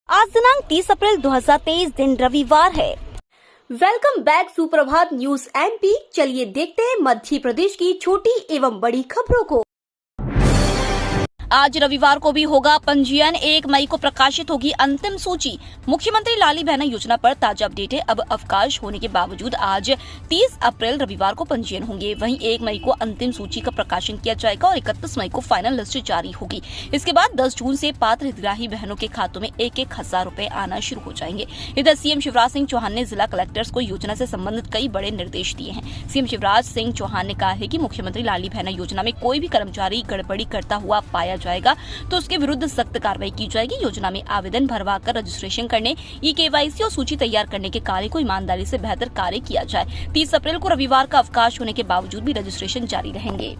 आज दिनांक 30 अप्रैल 2023 दिन रविवार है। वेलकम बैक सुप्रभात न्यूज एमपी। चलिए देखते हैं मध्य प्रदेश की छोटी एवं बड़ी खबरों को। आज रविवार को भी होगा पंजीयन। 1 मई को प्रकाशित होगी अंतिम सूची। मुख्यमंत्री लाडली बहना योजना पर ताजा अपडेट है। अब अवकाश होने के बावजूद आज 30 अप्रैल रविवार को पंजीयन होंगे। वहीं 1 मई को अंतिम सूची का प्रकाशन किया जाएगा और 31 मई को फाइनल लिस्ट जारी होगी। इसके बाद 10 जून से पात्र हितग्राही बहनों के खातों में 1,000 रुपए आना शुरू हो जाएंगे। इधर सीएम शिवराज सिंह चौहान ने जिला कलेक्टर्स को योजना से संबंधित कई बड़े निर्देश दिए हैं। सीएम शिवराज सिंह चौहान ने कहा है कि मुख्यमंत्री लाडली बहना योजना में कोई भी कर्मचारी गड़बड़ी करता हुआ पाया जाएगा तो उसके विरुद्ध सख्त कार्रवाई की जाएगी। योजना में आवेदन भरवाकर रजिस्ट्रेशन करने, ई-केवाईसी और सूची तैयार करने के कार्य को ईमानदारी से बेहतर कार्य किया जाए। 30 अप्रैल को रविवार का अवकाश होने के बावजूद भी रजिस्ट्रेशन जारी रहेंगे।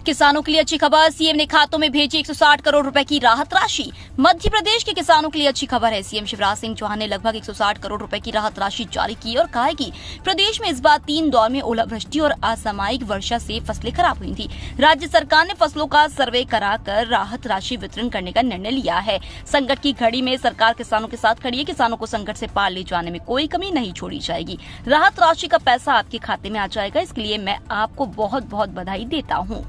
किसानों के लिए अच्छी खबर। सीएम ने खातों में भेजी 160 करोड़ रुपए की राहत राशि। मध्य प्रदेश के किसानों के लिए अच्छी खबर है। सीएम शिवराज सिंह चौहान ने लगभग 160 करोड़ रुपए की राहत राशि जारी की और कहा है कि प्रदेश में इस बार 3 दौर में ओलावृष्टि और असामयिक वर्षा से फसलें खराब हुई थी। राज्य सरकार ने फसलों का सर्वे कराकर राहत राशि वितरण करने का निर्णय लिया है। संकट की घड़ी में सरकार किसानों के साथ खड़ी है। किसानों को संकट से पार ले जाने में कोई कमी नहीं छोड़ी जाएगी। राहत राशि का पैसा आपके खाते में आ जाएगा। इसके लिए मैं आपको बहुत बहुत बधाई देता हूँ।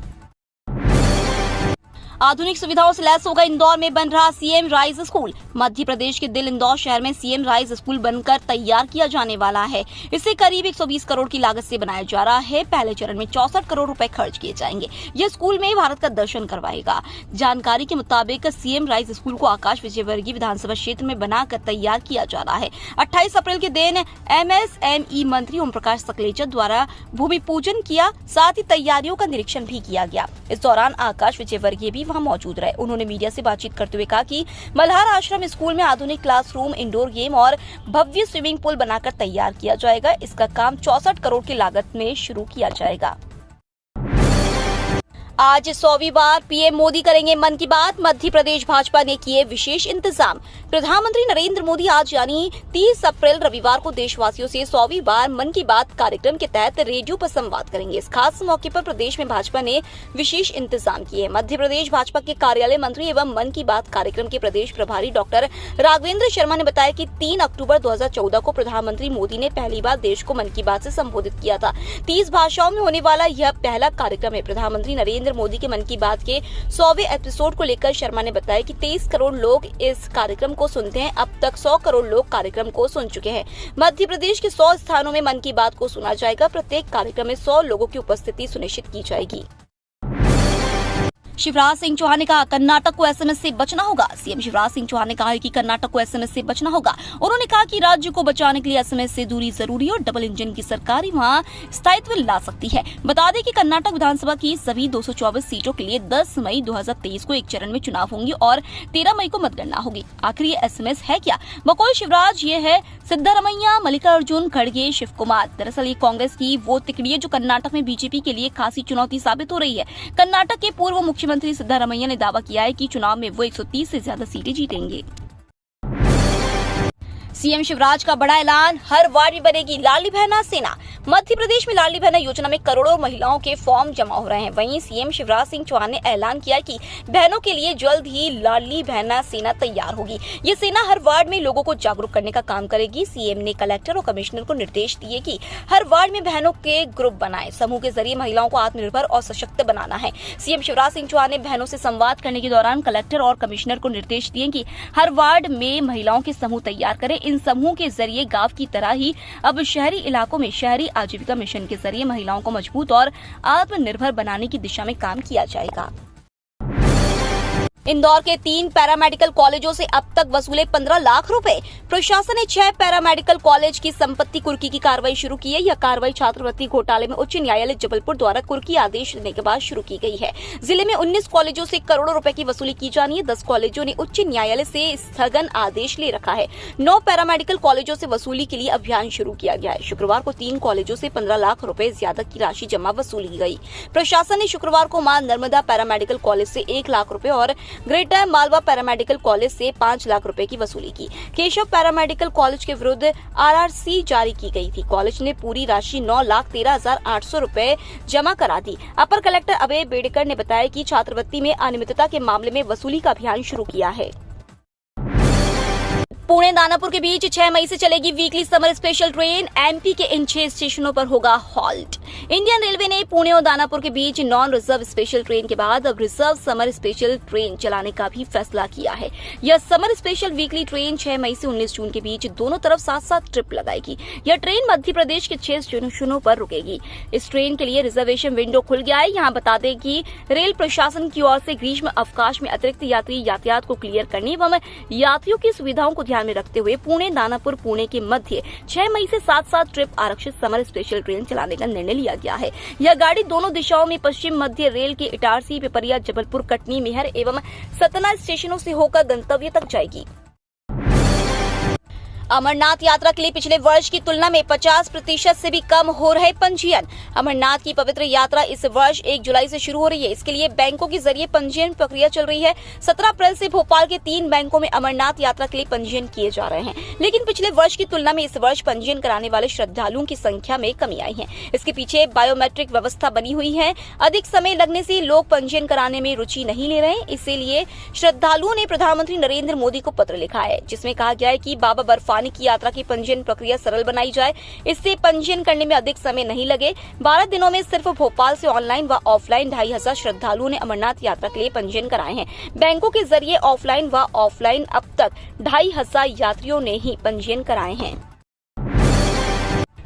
आधुनिक सुविधाओं से लैस होगा इंदौर में बन रहा CM rise school. Madhya Pradesh के दिल इंदौर शहर में सीएम राइज स्कूल बनकर तैयार किया जाने वाला है। इसे करीब 120 करोड़ की लागत से बनाया जा रहा है। पहले चरण में 64 करोड़ रुपए खर्च किए जाएंगे। यह स्कूल में भारत का दर्शन करवाएगा। जानकारी के मुताबिक सीएम राइज स्कूल को आकाश विजयवर्गीय विधानसभा क्षेत्र में बनाकर तैयार किया जा रहा है। 28 अप्रैल के दिन एमएसएमई मंत्री ओम प्रकाश सकलेचा द्वारा भूमि पूजन किया, साथ ही तैयारियों का निरीक्षण भी किया गया। इस दौरान आकाश विजयवर्गीय भी वहां मौजूद रहे। उन्होंने मीडिया से बातचीत करते हुए कहा कि मल्हार आश्रम स्कूल में आधुनिक क्लासरूम, इंडोर गेम और भव्य स्विमिंग पूल बनाकर तैयार किया जाएगा। इसका काम 64 करोड़ की लागत में शुरू किया जाएगा। आज 100वीं बार पीएम मोदी करेंगे मन की बात। मध्य प्रदेश भाजपा ने किए विशेष इंतजाम। प्रधानमंत्री नरेंद्र मोदी आज यानी 30 अप्रैल रविवार को देशवासियों से 100वीं बार मन की बात कार्यक्रम के तहत रेडियो पर संवाद करेंगे। इस खास मौके पर प्रदेश में भाजपा ने विशेष इंतजाम किए। मध्य प्रदेश भाजपा के कार्यालय मंत्री एवं मन की बात कार्यक्रम के प्रदेश प्रभारी डॉक्टर राघवेंद्र शर्मा ने बताया कि 3 अक्टूबर 2014 को प्रधानमंत्री मोदी ने पहली बार देश को मन की बात से संबोधित किया था। 30 भाषाओं में होने वाला यह पहला कार्यक्रम है। प्रधानमंत्री नरेंद्र मोदी के मन की बात के 100वें एपिसोड को लेकर शर्मा ने बताया कि 23 करोड़ लोग इस कार्यक्रम को सुनते हैं। अब तक 100 करोड़ लोग कार्यक्रम को सुन चुके हैं। मध्य प्रदेश के 100 स्थानों में मन की बात को सुना जाएगा। प्रत्येक कार्यक्रम में 100 लोगों की उपस्थिति सुनिश्चित की जाएगी। शिवराज सिंह चौहान ने कहा कर्नाटक को एसएमएस से बचना होगा। सीएम शिवराज सिंह चौहान ने कहा है कि कर्नाटक को एसएमएस से बचना होगा। उन्होंने कहा कि राज्य को बचाने के लिए एसएमएस से दूरी जरूरी है और डबल इंजन की सरकार ही वहां स्थायित्व ला सकती है। बता दें कि कर्नाटक विधानसभा की सभी 224 सीटों के लिए 10 मई 2023 को एक चरण में चुनाव होंगे और 13 मई को मतगणना होगी। आखिर ये एसएमएस है क्या? बकौल शिवराज ये है सिद्धारमैया, मल्लिकार्जुन खड़गे, शिव कुमार। दरअसल ये कांग्रेस की वो तिकड़ी है जो कर्नाटक में बीजेपी के लिए खासी चुनौती साबित हो रही है। कर्नाटक के पूर्व मुख्यमंत्री सिद्धारमैया ने दावा किया है कि चुनाव में वो 130 से ज्यादा सीटें जीतेंगे। सीएम शिवराज का बड़ा ऐलान, हर वार्ड में बनेगी लाडली बहना सेना। मध्य प्रदेश में लाडली बहना योजना में करोड़ों महिलाओं के फॉर्म जमा हो रहे हैं। वहीं सीएम शिवराज सिंह चौहान ने ऐलान किया कि बहनों के लिए जल्द ही लाडली बहना सेना तैयार होगी। ये सेना हर वार्ड में लोगों को जागरूक करने का काम करेगी। सीएम ने कलेक्टर और कमिश्नर को निर्देश दिए कि हर वार्ड में बहनों के ग्रुप बनाए। समूह के जरिए महिलाओं को आत्मनिर्भर और सशक्त बनाना है। सीएम शिवराज सिंह चौहान ने बहनों से संवाद करने के दौरान कलेक्टर और कमिश्नर को निर्देश दिए कि हर वार्ड में महिलाओं के समूह तैयार करें। इन समूह के जरिए गांव की तरह ही अब शहरी इलाकों में शहरी आजीविका मिशन के जरिए महिलाओं को मजबूत और आत्मनिर्भर बनाने की दिशा में काम किया जाएगा। इंदौर के 3 पैरामेडिकल कॉलेजों से अब तक वसूले 15 लाख रुपए। प्रशासन ने 6 पैरामेडिकल कॉलेज की संपत्ति कुर्की की कार्रवाई शुरू की है। यह कार्रवाई छात्रवृत्ति घोटाले में उच्च न्यायालय जबलपुर द्वारा कुर्की आदेश देने के बाद शुरू की गई है। जिले में 19 कॉलेजों से करोड़ों रुपए की वसूली की जानी है। 10 कॉलेजों ने उच्च न्यायालय से स्थगन आदेश ले रखा है। 9 पैरामेडिकल कॉलेजों से वसूली के लिए अभियान शुरू किया गया है। शुक्रवार को 3 कॉलेजों से 15 लाख रुपए ज्यादा की राशि जमा वसूली गई। प्रशासन ने शुक्रवार को मां नर्मदा पैरामेडिकल कॉलेज से 1 लाख रुपए और ग्रेटर मालवा पैरामेडिकल कॉलेज से 5 लाख रुपए की वसूली की। केशव पैरामेडिकल कॉलेज के विरुद्ध आरआरसी जारी की गई थी। कॉलेज ने पूरी राशि 9,13,800 रुपए जमा करा दी। अपर कलेक्टर अभय बेड़कर ने बताया कि छात्रवृत्ति में अनियमितता के मामले में वसूली का अभियान शुरू किया है। पुणे दानापुर के बीच 6 मई से चलेगी weekly summer special train. MP के इन 6 स्टेशनों पर होगा हॉल्ट। इंडियन रेलवे ने पुणे और दानापुर के बीच नॉन रिजर्व स्पेशल ट्रेन के बाद अब रिजर्व समर स्पेशल ट्रेन चलाने का भी फैसला किया है। यह समर स्पेशल वीकली ट्रेन 6 मई से 19 जून के बीच दोनों तरफ 7-7 ट्रिप लगाएगी। यह ट्रेन मध्य प्रदेश के 6 स्टेशनों पर रुकेगी। इस ट्रेन के लिए रिजर्वेशन विंडो खुल गया है। यहाँ बता दें कि रेल प्रशासन की ओर से ग्रीष्म अवकाश में अतिरिक्त यात्री यातायात को क्लियर करने एवं यात्रियों की सुविधाओं को ध्यान में रखते हुए पुणे दानापुर पुणे के मध्य 6 मई से 7-7 ट्रिप आरक्षित समर स्पेशल ट्रेन चलाने का निर्णय लिया गया है। यह गाड़ी दोनों दिशाओं में पश्चिम मध्य रेल के इटारसी, पिपरिया, जबलपुर, कटनी, मेहर एवं सतना स्टेशनों से होकर गंतव्य तक जाएगी। अमरनाथ यात्रा के लिए पिछले वर्ष की तुलना में 50% से भी कम हो रहे पंजीयन। अमरनाथ की पवित्र यात्रा इस वर्ष 1 जुलाई से शुरू हो रही है। इसके लिए बैंकों के जरिए पंजीयन प्रक्रिया चल रही है। 17 अप्रैल से भोपाल के 3 बैंकों में अमरनाथ यात्रा के लिए पंजीयन किए जा रहे हैं, लेकिन पिछले वर्ष की तुलना में इस वर्ष पंजीयन कराने वाले श्रद्धालुओं की संख्या में कमी आई है। इसके पीछे बायोमेट्रिक व्यवस्था बनी हुई है। अधिक समय लगने से लोग पंजीयन कराने में रुचि नहीं ले रहे हैं। इसीलिए श्रद्धालुओं ने प्रधानमंत्री नरेंद्र मोदी को पत्र लिखा है, जिसमें कहा गया है कि बाबा बर्फानी की यात्रा की पंजीयन प्रक्रिया सरल बनाई जाए। इससे पंजीयन करने में अधिक समय नहीं लगे। 12 दिनों में सिर्फ भोपाल से ऑनलाइन व ऑफलाइन 2500 श्रद्धालुओं ने अमरनाथ यात्रा के लिए पंजीयन कराए हैं। बैंकों के जरिए ऑफलाइन व ऑफलाइन अब तक 2500 यात्रियों ने ही पंजीयन कराए हैं।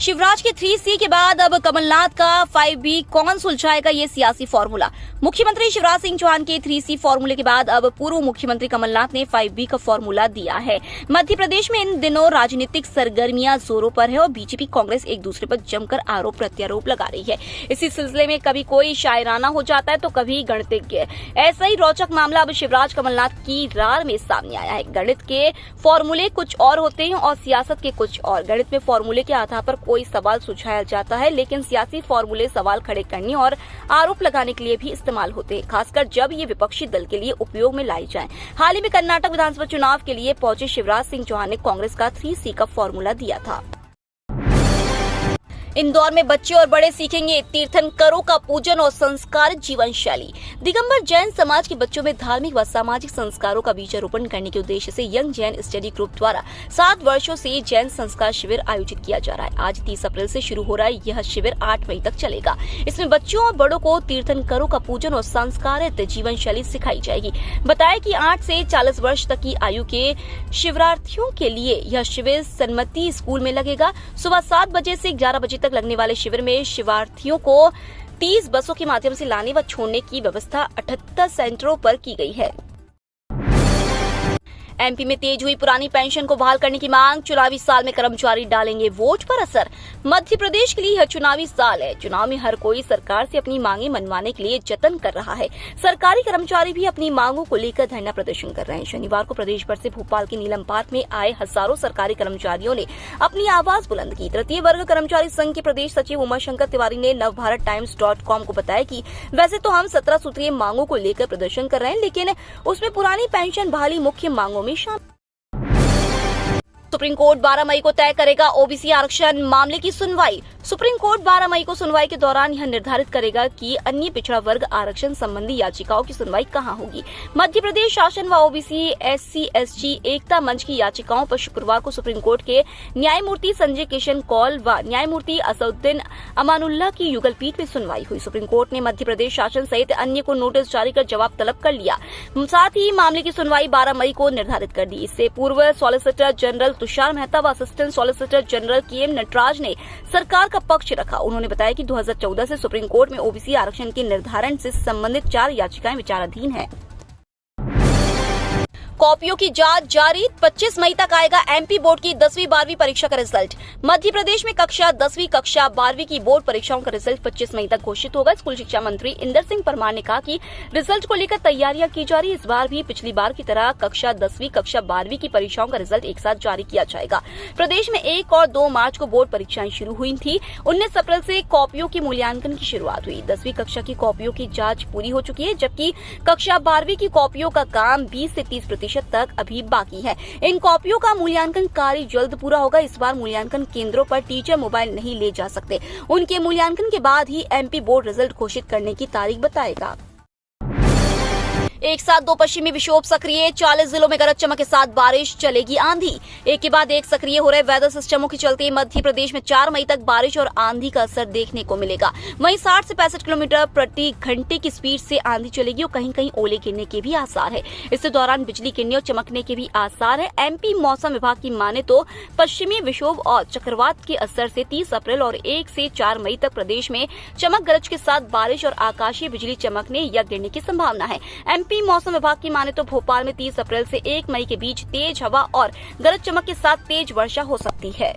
शिवराज के 3C के बाद अब कमलनाथ का 5B कौन सुलझाएगा ये सियासी फॉर्मूला। मुख्यमंत्री शिवराज सिंह चौहान के 3C फॉर्मूले के बाद अब पूर्व मुख्यमंत्री कमलनाथ ने 5B का फॉर्मूला दिया है। मध्य प्रदेश में इन दिनों राजनीतिक सरगर्मियां जोरों पर है और बीजेपी कांग्रेस एक दूसरे पर जमकर आरोप प्रत्यारोप लगा रही है। इसी सिलसिले में कभी कोई शायराना हो जाता है तो कभी गणितज्ञ। ऐसा ही रोचक मामला अब शिवराज कमलनाथ की रार में सामने आया है। गणित के फॉर्मूले कुछ और होते हैं और सियासत के कुछ और। गणित में फॉर्मूले के आधार पर कोई सवाल सुझाया जाता है, लेकिन सियासी फॉर्मूले सवाल खड़े करने और आरोप लगाने के लिए भी इस्तेमाल होते हैं, खासकर जब ये विपक्षी दल के लिए उपयोग में लाई जाएं। हाल ही में कर्नाटक विधानसभा चुनाव के लिए पहुंचे शिवराज सिंह चौहान ने कांग्रेस का 3C का फॉर्मूला दिया था। इंदौर में बच्चे और बड़े सीखेंगे तीर्थंकरों का पूजन और संस्कारित जीवन शैली। दिगंबर जैन समाज के बच्चों में धार्मिक व सामाजिक संस्कारों का बीजारोपण करने के उद्देश्य से यंग जैन स्टडी ग्रुप द्वारा 7 वर्षों से जैन संस्कार शिविर आयोजित किया जा रहा है। आज 30 अप्रैल से शुरू हो रहा है यह शिविर 8 मई तक चलेगा। इसमें बच्चों और बड़ों को तीर्थंकरों का पूजन और संस्कारित जीवन शैली सिखाई जाएगी। बताया कि 8 से 40 वर्ष तक की आयु के शिविरार्थियों के लिए यह शिविर सन्मति स्कूल में लगेगा। सुबह 7 बजे से 11 बजे तक लगने वाले शिविर में शिविरार्थियों को 30 बसों के माध्यम से लाने व छोड़ने की व्यवस्था 78 सेंटरों पर की गई है। एमपी में तेज हुई पुरानी पेंशन को बहाल करने की मांग। चुनावी साल में कर्मचारी डालेंगे वोट पर असर। मध्य प्रदेश के लिए यह चुनावी साल है। चुनाव में हर कोई सरकार से अपनी मांगे मनवाने के लिए जतन कर रहा है। सरकारी कर्मचारी भी अपनी मांगों को लेकर धरना प्रदर्शन कर रहे हैं। शनिवार को प्रदेश भर से भोपाल के नीलम पार्क में आए हजारों सरकारी कर्मचारियों ने अपनी आवाज बुलंद की। तृतीय वर्ग कर्मचारी संघ के प्रदेश सचिव उमाशंकर तिवारी ने नवभारत-टाइम्स.com को बताया कि वैसे तो हम 17 सूत्रीय मांगों को लेकर प्रदर्शन कर रहे हैं, लेकिन उसमें पुरानी पेंशन बहाली मुख्य मांगों में शामिल। सुप्रीम कोर्ट 12 मई को तय करेगा ओबीसी आरक्षण मामले की सुनवाई। सुप्रीम कोर्ट 12 मई को सुनवाई के दौरान यह निर्धारित करेगा कि अन्य पिछड़ा वर्ग आरक्षण संबंधी याचिकाओं की सुनवाई कहां होगी। मध्य प्रदेश शासन व ओबीसी SC/ST एकता मंच की याचिकाओं पर शुक्रवार को सुप्रीम कोर्ट के न्यायमूर्ति संजय किशन कौल व न्यायमूर्ति असदुद्दीन अमानुल्लाह की युगल पीठ में सुनवाई हुई। सुप्रीम कोर्ट ने मध्य प्रदेश शासन सहित अन्य को नोटिस जारी कर जवाब तलब कर लिया। साथ ही मामले की सुनवाई 12 मई को निर्धारित कर दी। इससे पूर्व सॉलिसिटर जनरल तुषार मेहता व assistant solicitor general KM Natraj ने सरकार का पक्ष रखा। उन्होंने बताया कि 2014 से सुप्रीम कोर्ट में ओबीसी आरक्षण के निर्धारण से संबंधित 4 याचिकाएं विचाराधीन हैं। कॉपियों की जांच जारी। 25 मई तक आएगा एमपी बोर्ड की 10वीं 12वीं परीक्षा का रिजल्ट। मध्य प्रदेश में कक्षा 10वीं कक्षा 12वीं की बोर्ड परीक्षाओं का रिजल्ट 25 मई तक घोषित होगा। स्कूल शिक्षा मंत्री इंदर सिंह परमार ने कहा कि रिजल्ट को लेकर तैयारियां की जा रही। इस बार भी पिछली बार की तरह कक्षा 10वीं कक्षा 12वीं की परीक्षाओं का रिजल्ट एक साथ जारी किया जाएगा। प्रदेश में 1 और 2 मार्च को बोर्ड परीक्षाएं शुरू हुई थी। 19 अप्रैल से कॉपियों के मूल्यांकन की शुरुआत हुई। 10वीं कक्षा की कॉपियों की जाँच पूरी हो चुकी है, जबकि कक्षा 12वीं की कॉपियों का काम 20 से 30% तक अभी बाकी है। इन कॉपियों का मूल्यांकन कार्य जल्द पूरा होगा। इस बार मूल्यांकन केंद्रों पर टीचर मोबाइल नहीं ले जा सकते। उनके मूल्यांकन के बाद ही एमपी बोर्ड रिजल्ट घोषित करने की तारीख बताएगा। एक साथ दो पश्चिमी विक्षोभ सक्रिय, 40 जिलों में गरज चमक के साथ बारिश, चलेगी आंधी। एक के बाद एक सक्रिय हो रहे वेदर सिस्टमों के चलते मध्य प्रदेश में 4 मई तक बारिश और आंधी का असर देखने को मिलेगा। वहीं 60 से 65 किलोमीटर प्रति घंटे की स्पीड से आंधी चलेगी और कहीं कहीं ओले गिरने के भी आसार है। इस दौरान बिजली गिरने और चमकने के भी आसार है। एमपी मौसम विभाग की माने तो पश्चिमी विक्षोभ और चक्रवात के असर से 30 अप्रैल और 1 से 4 मई तक प्रदेश में चमक गरज के साथ बारिश और आकाशीय बिजली चमकने या गिरने की संभावना है। एमपी मौसम विभाग की माने तो भोपाल में 30 अप्रैल से 1 मई के बीच तेज हवा और गरज चमक के साथ तेज वर्षा हो सकती है।